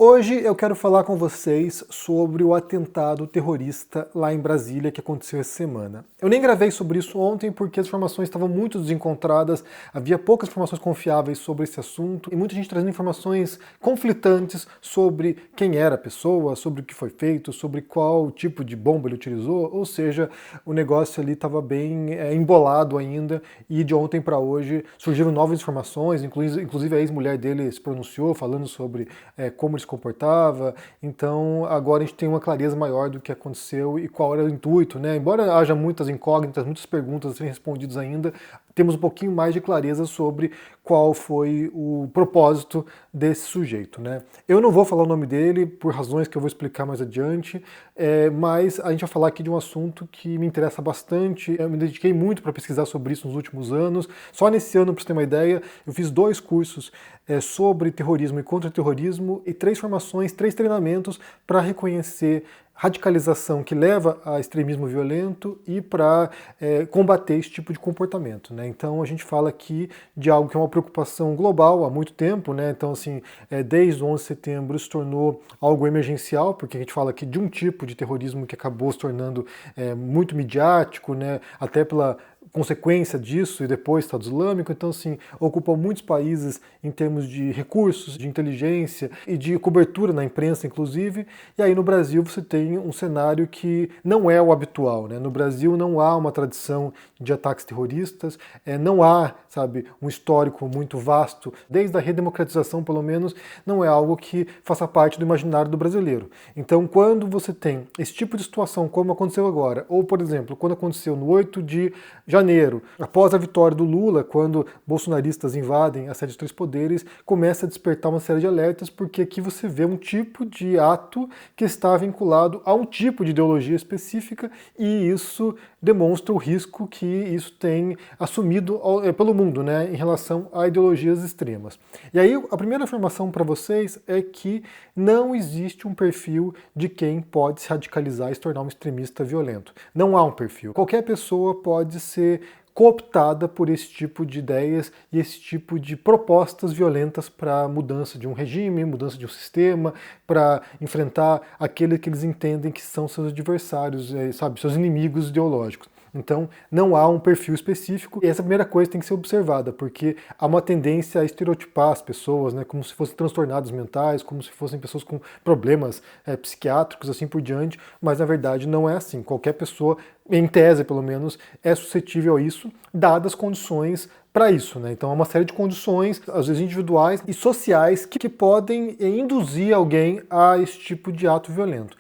Hoje eu quero falar com vocês sobre o atentado terrorista lá em Brasília que aconteceu essa semana. Eu nem gravei sobre isso ontem porque as informações estavam muito desencontradas, havia poucas informações confiáveis sobre esse assunto e muita gente trazendo informações conflitantes sobre quem era a pessoa, sobre o que foi feito, sobre qual tipo de bomba ele utilizou, ou seja, o negócio ali estava bem embolado ainda e de ontem para hoje surgiram novas informações, inclusive a ex-mulher dele se pronunciou falando sobre como ele se comportava, então agora a gente tem uma clareza maior do que aconteceu e qual era o intuito, né? Embora haja muitas incógnitas, muitas perguntas a serem respondidas ainda, temos um pouquinho mais de clareza sobre qual foi o propósito desse sujeito, né? Eu não vou falar o nome dele por razões que eu vou explicar mais adiante, mas a gente vai falar aqui de um assunto que me interessa bastante, eu me dediquei muito para pesquisar sobre isso nos últimos anos, só nesse ano, para você ter uma ideia, eu fiz 2 cursos sobre terrorismo e contra-terrorismo e 3 formações, 3 treinamentos para reconhecer radicalização que leva a extremismo violento e para combater esse tipo de comportamento, né? Então a gente fala aqui de algo que é uma preocupação global há muito tempo, né? Então assim, desde o 11 de setembro se tornou algo emergencial, porque a gente fala aqui de um tipo de terrorismo que acabou se tornando muito midiático, né? Até pela consequência disso e depois Estado Islâmico, então assim, ocupam muitos países em termos de recursos, de inteligência e de cobertura na imprensa, inclusive, e aí no Brasil você tem um cenário que não é o habitual, né? No Brasil não há uma tradição de ataques terroristas, não há, sabe, um histórico muito vasto, desde a redemocratização pelo menos, não é algo que faça parte do imaginário do brasileiro. Então quando você tem esse tipo de situação como aconteceu agora, ou por exemplo, quando aconteceu no 8 de janeiro, após a vitória do Lula, quando bolsonaristas invadem a sede dos 3 poderes, começa a despertar uma série de alertas, porque aqui você vê um tipo de ato que está vinculado a um tipo de ideologia específica e isso demonstra o risco que isso tem assumido pelo mundo, né, em relação a ideologias extremas. E aí a primeira afirmação para vocês é que não existe um perfil de quem pode se radicalizar e se tornar um extremista violento. Não há um perfil. Qualquer pessoa pode ser cooptada por esse tipo de ideias e esse tipo de propostas violentas para mudança de um regime, mudança de um sistema, para enfrentar aquele que eles entendem que são seus adversários, sabe, seus inimigos ideológicos. Então, não há um perfil específico, e essa é a primeira coisa que tem que ser observada, porque há uma tendência a estereotipar as pessoas, né, como se fossem transtornados mentais, como se fossem pessoas com problemas psiquiátricos, assim por diante, mas na verdade não é assim. Qualquer pessoa, em tese pelo menos, é suscetível a isso, dadas as condições para isso, né? Então há uma série de condições, às vezes individuais e sociais, que podem induzir alguém a esse tipo de ato violento.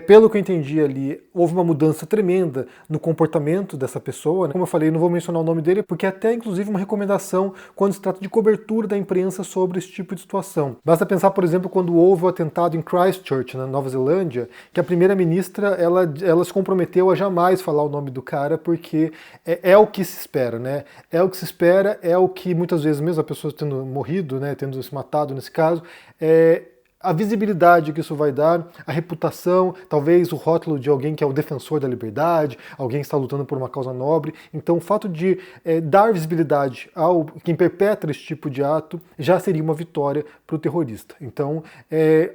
Pelo que eu entendi ali, houve uma mudança tremenda no comportamento dessa pessoa, né? Como eu falei, não vou mencionar o nome dele, porque é até inclusive uma recomendação quando se trata de cobertura da imprensa sobre esse tipo de situação. Basta pensar, por exemplo, quando houve o atentado em Christchurch, na Nova Zelândia, que a primeira-ministra ela se comprometeu a jamais falar o nome do cara, porque é o que se espera, né? É o que se espera, é o que muitas vezes, mesmo a pessoa tendo morrido, né, tendo se matado nesse caso, a visibilidade que isso vai dar, a reputação, talvez o rótulo de alguém que é o defensor da liberdade, alguém que está lutando por uma causa nobre. Então o fato de dar visibilidade ao quem perpetra esse tipo de ato já seria uma vitória para o terrorista. Então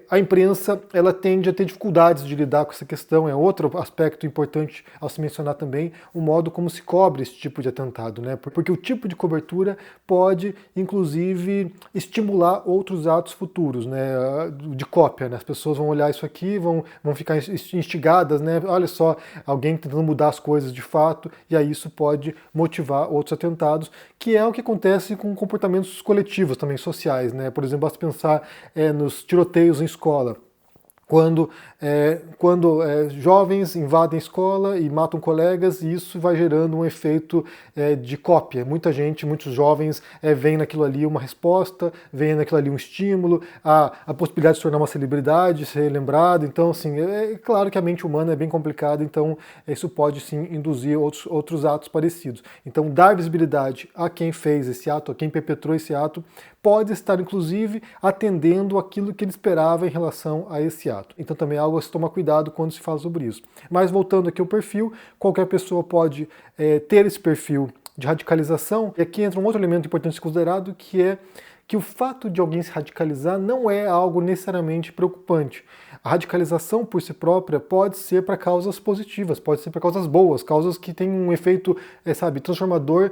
a imprensa ela tende a ter dificuldades de lidar com essa questão, é outro aspecto importante ao se mencionar também, o modo como se cobre esse tipo de atentado, né? Porque o tipo de cobertura pode, inclusive, estimular outros atos futuros, né? De cópia, né? As pessoas vão olhar isso aqui, vão ficar instigadas, né? Olha só, alguém tentando mudar as coisas de fato, e aí isso pode motivar outros atentados, que é o que acontece com comportamentos coletivos também, sociais, né? Por exemplo, basta pensar nos tiroteios em escola. Quando jovens invadem a escola e matam colegas, e isso vai gerando um efeito de cópia. Muita gente, muitos jovens veem naquilo ali uma resposta, veem naquilo ali um estímulo, a possibilidade de se tornar uma celebridade, ser lembrado. Então, assim, é claro que a mente humana é bem complicada, então isso pode sim induzir outros atos parecidos. Então, dar visibilidade a quem fez esse ato, a quem perpetrou esse ato, pode estar, inclusive, atendendo aquilo que ele esperava em relação a esse ato. Então também é algo a se tomar cuidado quando se fala sobre isso. Mas voltando aqui ao perfil, qualquer pessoa pode ter esse perfil de radicalização, e aqui entra um outro elemento importante a ser considerado, que é que o fato de alguém se radicalizar não é algo necessariamente preocupante. A radicalização por si própria pode ser para causas positivas, pode ser para causas boas, causas que têm um efeito, sabe, transformador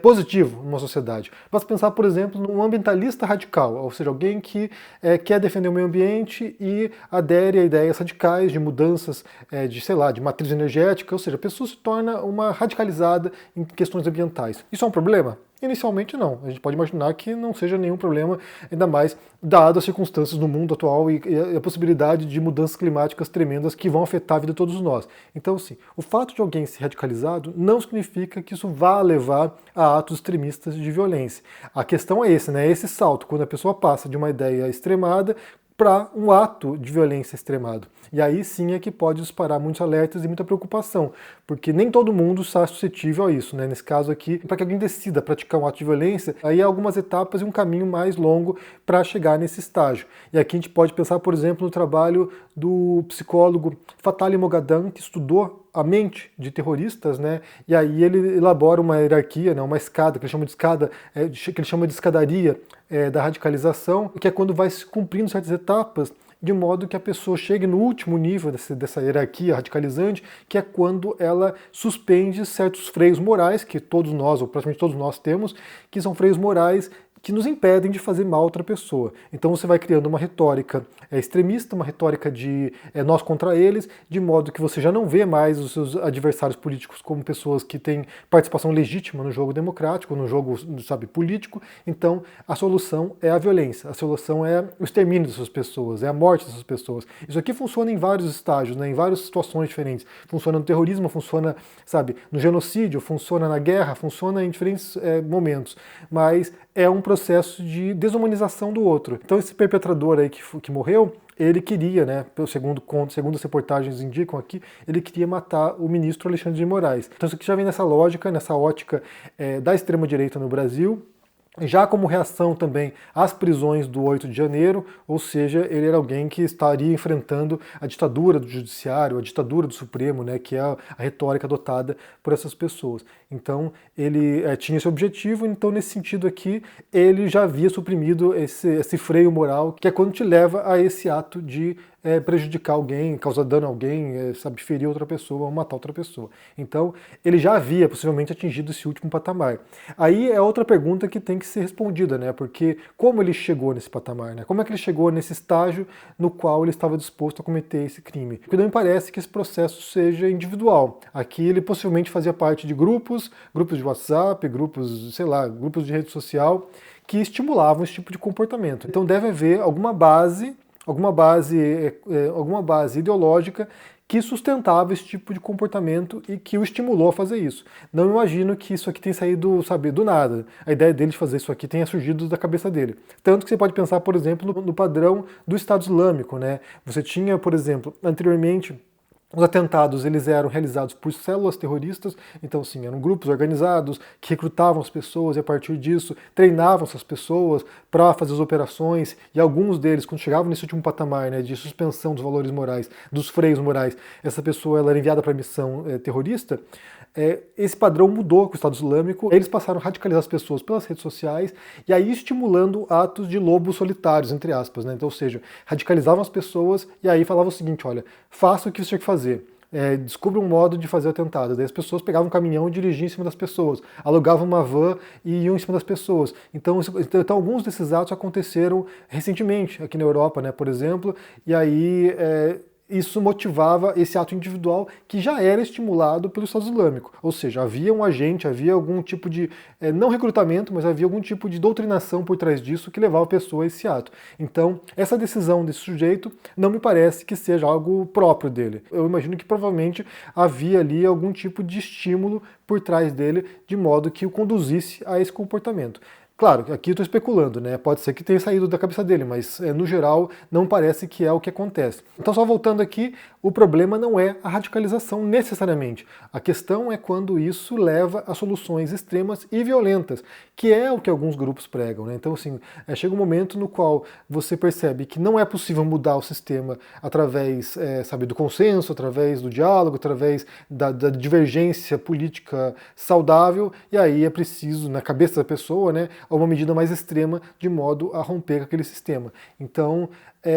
positivo numa sociedade. Basta pensar, por exemplo, num ambientalista radical, ou seja, alguém que quer defender o meio ambiente e adere a ideias radicais de mudanças de, sei lá, de matriz energética, ou seja, a pessoa se torna uma radicalizada em questões ambientais. Isso é um problema? Inicialmente não. A gente pode imaginar que não seja nenhum problema, ainda mais dado as circunstâncias do mundo atual e a possibilidade de mudanças climáticas tremendas que vão afetar a vida de todos nós. Então, sim, o fato de alguém ser radicalizado não significa que isso vá levar a atos extremistas de violência. A questão é esse, né? Esse salto, quando a pessoa passa de uma ideia extremada para um ato de violência extremado. E aí sim é que pode disparar muitos alertas e muita preocupação, porque nem todo mundo está suscetível a isso, né? Nesse caso aqui, para que alguém decida praticar um ato de violência, aí há algumas etapas e um caminho mais longo para chegar nesse estágio. E aqui a gente pode pensar, por exemplo, no trabalho do psicólogo Fatali Moghadam, que estudou a mente de terroristas, né? E aí ele elabora uma hierarquia, né? Uma escada, que ele chama de escada, que ele chama de escadaria da radicalização, que é quando vai se cumprindo certas etapas, de modo que a pessoa chegue no último nível dessa hierarquia radicalizante, que é quando ela suspende certos freios morais, que todos nós, ou praticamente todos nós temos, que são freios morais que nos impedem de fazer mal a outra pessoa. Então você vai criando uma retórica extremista, uma retórica de nós contra eles, de modo que você já não vê mais os seus adversários políticos como pessoas que têm participação legítima no jogo democrático, no jogo, sabe, político. Então a solução é a violência, a solução é o extermínio dessas pessoas, é a morte dessas pessoas. Isso aqui funciona em vários estágios, né, em várias situações diferentes. Funciona no terrorismo, funciona, sabe, no genocídio, funciona na guerra, funciona em diferentes momentos. Mas é um processo de desumanização do outro. Então esse perpetrador aí que morreu, ele queria, né, segundo as reportagens indicam aqui, ele queria matar o ministro Alexandre de Moraes. Então isso aqui já vem nessa lógica, nessa ótica da extrema-direita no Brasil, já como reação também às prisões do 8 de janeiro, ou seja, ele era alguém que estaria enfrentando a ditadura do judiciário, a ditadura do Supremo, né, que é a retórica adotada por essas pessoas. Então ele tinha esse objetivo, então nesse sentido aqui ele já havia suprimido esse freio moral, que é quando te leva a esse ato de prejudicar alguém, causar dano a alguém, sabe, ferir outra pessoa ou matar outra pessoa. Então ele já havia possivelmente atingido esse último patamar. Aí é outra pergunta que tem que ser respondida, né? Porque como ele chegou nesse patamar, né? Como é que ele chegou nesse estágio no qual ele estava disposto a cometer esse crime? Porque não me parece que esse processo seja individual. Aqui ele possivelmente fazia parte de grupos de WhatsApp, grupos, sei lá, grupos de rede social que estimulavam esse tipo de comportamento. Então deve haver alguma base ideológica que sustentava esse tipo de comportamento e que o estimulou a fazer isso. Não imagino que isso aqui tenha saído, sabe, do nada. A ideia dele de fazer isso aqui tenha surgido da cabeça dele. Tanto que você pode pensar, por exemplo, no padrão do Estado Islâmico, né? Você tinha, por exemplo, anteriormente, os atentados eles eram realizados por células terroristas, então sim, eram grupos organizados que recrutavam as pessoas e a partir disso treinavam essas pessoas para fazer as operações e alguns deles, quando chegavam nesse último patamar, né, de suspensão dos valores morais, dos freios morais, essa pessoa ela era enviada para a missão terrorista. Esse padrão mudou com o Estado Islâmico, eles passaram a radicalizar as pessoas pelas redes sociais e aí estimulando atos de lobos solitários, entre aspas, né? Então, ou seja, radicalizavam as pessoas e aí falavam o seguinte, olha, faça o que você tinha que fazer. Descubra um modo de fazer o atentado. Daí as pessoas pegavam um caminhão e dirigiam em cima das pessoas, alugavam uma van e iam em cima das pessoas. Então alguns desses atos aconteceram recentemente aqui na Europa, né, por exemplo, e aí isso motivava esse ato individual que já era estimulado pelo Estado Islâmico. Ou seja, havia um agente, havia algum tipo de, não recrutamento, mas havia algum tipo de doutrinação por trás disso que levava a pessoa a esse ato. Então, essa decisão desse sujeito não me parece que seja algo próprio dele. Eu imagino que provavelmente havia ali algum tipo de estímulo por trás dele, de modo que o conduzisse a esse comportamento. Claro, aqui eu estou especulando, né? Pode ser que tenha saído da cabeça dele, mas no geral não parece que é o que acontece. Então, só voltando aqui, o problema não é a radicalização necessariamente. A questão é quando isso leva a soluções extremas e violentas, que é o que alguns grupos pregam, né? Então, assim, chega um momento no qual você percebe que não é possível mudar o sistema através, sabe, do consenso, através do diálogo, através da divergência política saudável, e aí é preciso, na cabeça da pessoa, né, a uma medida mais extrema de modo a romper com aquele sistema. Então,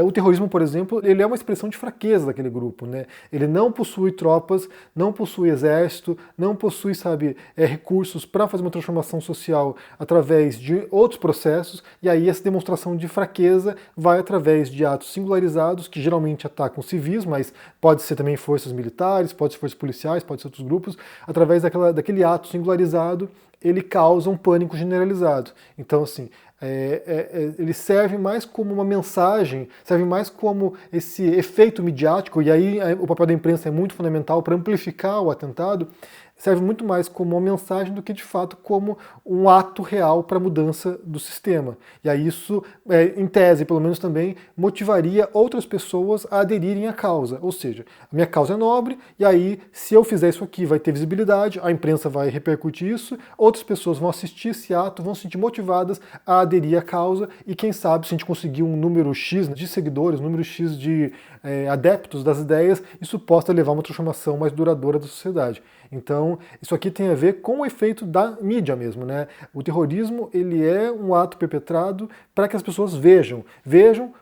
o terrorismo, por exemplo, ele é uma expressão de fraqueza daquele grupo, né? Ele não possui tropas, não possui exército, não possui, sabe, recursos para fazer uma transformação social através de outros processos, e aí essa demonstração de fraqueza vai através de atos singularizados, que geralmente atacam civis, mas pode ser também forças militares, pode ser forças policiais, pode ser outros grupos, através daquele ato singularizado, ele causa um pânico generalizado. Então, assim, ele serve mais como uma mensagem, serve mais como esse efeito midiático, e aí o papel da imprensa é muito fundamental para amplificar o atentado, serve muito mais como uma mensagem do que de fato como um ato real para a mudança do sistema. E aí isso, em tese, pelo menos também, motivaria outras pessoas a aderirem à causa. Ou seja, a minha causa é nobre, e aí se eu fizer isso aqui vai ter visibilidade, a imprensa vai repercutir isso, outras pessoas vão assistir esse ato, vão se sentir motivadas a aderir à causa, e quem sabe se a gente conseguir um número X de seguidores, um número X de adeptos das ideias, isso possa levar a uma transformação mais duradoura da sociedade. Então, isso aqui tem a ver com o efeito da mídia mesmo, né? O terrorismo, ele é um ato perpetrado para que as pessoas vejam,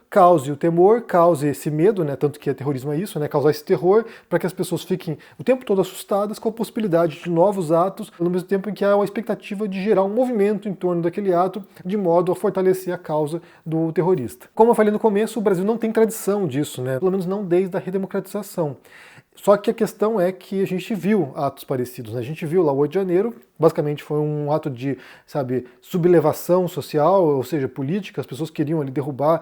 cause o temor, cause esse medo, né? Tanto que terrorismo é isso, né? Causar esse terror, para que as pessoas fiquem o tempo todo assustadas com a possibilidade de novos atos, ao mesmo tempo em que há uma expectativa de gerar um movimento em torno daquele ato, de modo a fortalecer a causa do terrorista. Como eu falei no começo, o Brasil não tem tradição disso, né? Pelo menos não desde a redemocratização. Só que a questão é que a gente viu atos parecidos, né? A gente viu lá o 8 de janeiro, basicamente foi um ato de, sabe, sublevação social, ou seja, política, as pessoas queriam ali derrubar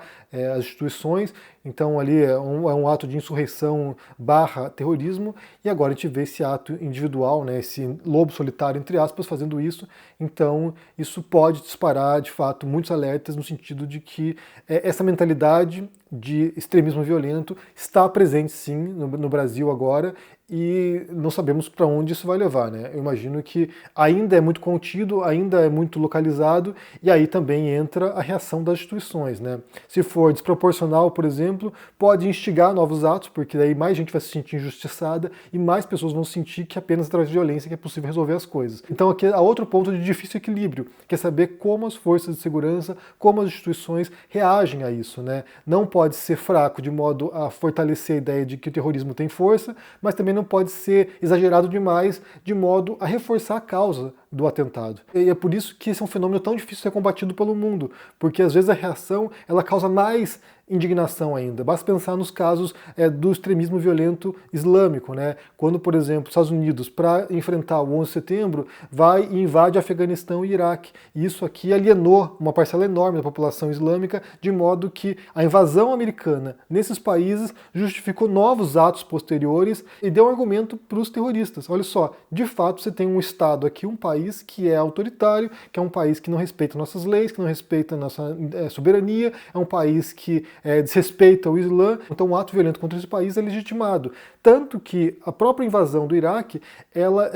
as instituições, então ali é um ato de insurreição barra terrorismo, e agora a gente vê esse ato individual, né, esse lobo solitário, entre aspas, fazendo isso, então isso pode disparar, de fato, muitos alertas no sentido de que essa mentalidade de extremismo violento está presente sim no Brasil agora, e não sabemos para onde isso vai levar, né? Eu imagino que ainda é muito contido, ainda é muito localizado, e aí também entra a reação das instituições, né? Se for desproporcional, por exemplo, pode instigar novos atos, porque daí mais gente vai se sentir injustiçada e mais pessoas vão sentir que apenas através de violência que é possível resolver as coisas. Então aqui há outro ponto de difícil equilíbrio, que é saber como as forças de segurança, como as instituições reagem a isso, né? Não pode ser fraco de modo a fortalecer a ideia de que o terrorismo tem força, mas também não pode ser exagerado demais de modo a reforçar a causa do atentado. E é por isso que esse é um fenômeno tão difícil de ser combatido pelo mundo, porque às vezes a reação ela causa mais indignação ainda. Basta pensar nos casos do extremismo violento islâmico, né? Quando, por exemplo, os Estados Unidos, para enfrentar o 11 de setembro, vai e invade Afeganistão e Iraque. E isso aqui alienou uma parcela enorme da população islâmica, de modo que a invasão americana nesses países justificou novos atos posteriores e deu um argumento para os terroristas. Olha só, de fato você tem um Estado aqui, um país que é autoritário, que é um país que não respeita nossas leis, que não respeita nossa soberania, é um país que desrespeita o Islã, então um ato violento contra esse país é legitimado. Tanto que a própria invasão do Iraque, ela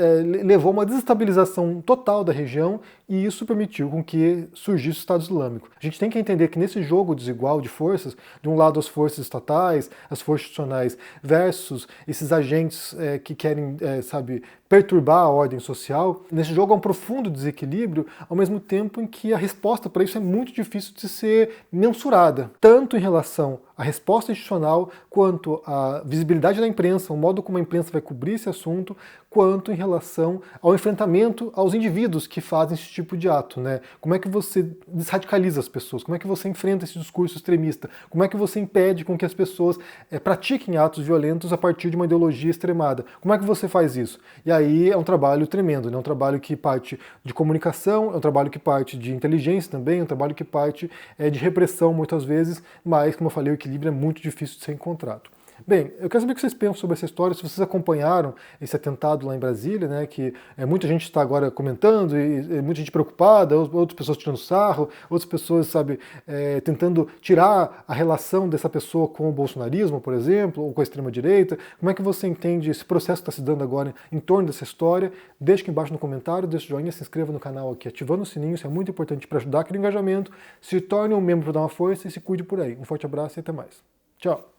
levou a uma desestabilização total da região e isso permitiu com que surgisse o Estado Islâmico. A gente tem que entender que nesse jogo desigual de forças, de um lado as forças estatais, as forças institucionais, versus esses agentes que querem, sabe, perturbar a ordem social, nesse jogo há um profundo desequilíbrio, ao mesmo tempo em que a resposta para isso é muito difícil de ser mensurada, tanto em relação à resposta institucional, quanto à visibilidade da imprensa, o modo como a imprensa vai cobrir esse assunto, quanto em relação ao enfrentamento aos indivíduos que fazem esse tipo de ato, né? Como é que você desradicaliza as pessoas? Como é que você enfrenta esse discurso extremista? Como é que você impede com que as pessoas pratiquem atos violentos a partir de uma ideologia extremada? Como é que você faz isso? E aí é um trabalho tremendo, né? É um trabalho que parte de comunicação, é um trabalho que parte de inteligência também, é um trabalho que parte de repressão muitas vezes, mas, como eu falei, o equilíbrio é muito difícil de ser encontrado. Bem, eu quero saber o que vocês pensam sobre essa história, se vocês acompanharam esse atentado lá em Brasília, né, que muita gente está agora comentando, e muita gente preocupada, outras pessoas tirando sarro, outras pessoas, sabe, tentando tirar a relação dessa pessoa com o bolsonarismo, por exemplo, ou com a extrema-direita. Como é que você entende esse processo que está se dando agora em torno dessa história? Deixe aqui embaixo no comentário, deixe o joinha, se inscreva no canal aqui, ativando o sininho, isso é muito importante para ajudar aquele engajamento. Se torne um membro para dar uma força e se cuide por aí. Um forte abraço e até mais. Tchau!